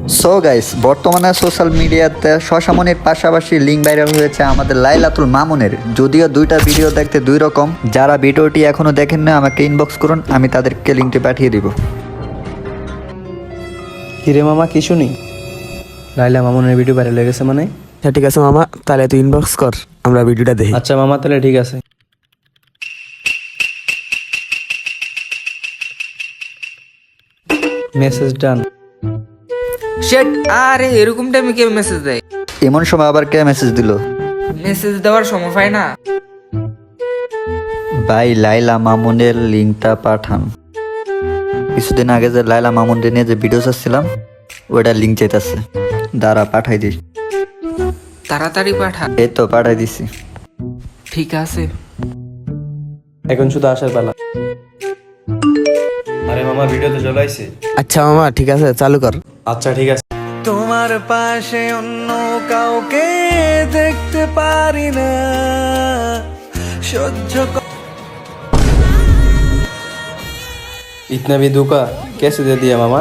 So guys, বর্তমানে social মিডিয়াতে শশামনির পাশাপাশি লিঙ্ক ভাইরাল হয়েছে আমাদের লাইলাতুল মামুনের। যদিও দুইটা ভিডিও দেখতে দুই রকম। যারা ভিডিওটি এখনো দেখেন না আমাকে ইনবক্স করুন, আমি তাদেরকে লিঙ্কটি পাঠিয়ে দিব। কিরে মামা কি শুনি লাইলা মামুনের ভিডিও ভাইরাল হয়ে গেছে মানে? আচ্ছা ঠিক আছে মামা, তাহলে তুই ইনবক্স কর, আমরা ভিডিওটা দেখি। আচ্ছা মামা তাহলে ঠিক আছে। মেসেজ ডান। শেট, আরে এরকম টাইমে কে মেসেজ দেয়? এমন সময় আবার কে মেসেজ দিল? মেসেজ দেওয়ার সময় পায় না। ভাই লাইলা মামুনের লিঙ্কটা পাঠান। কিছুদিন আগে যে লাইলা মামুনকে নিয়ে যে ভিডিও চাচ্ছিলাম ওটা লিঙ্ক চাইতেছে, দাঁড়া পাঠাই দিস। তাড়াতাড়ি পাঠা। এই তো পাঠাই দিছি। ঠিক আছে। এখন শুধু আসার পালা। আরে মামা ভিডিও তো চলে আইছে। আচ্ছা মামা ঠিক আছে, চালু কর। আচ্ছা ঠিক আছে। তোমার পাশে অন্য কাউকে দেখতে পারি না, সহ্য इतना भी धोखा कैसे दे दिया मामा?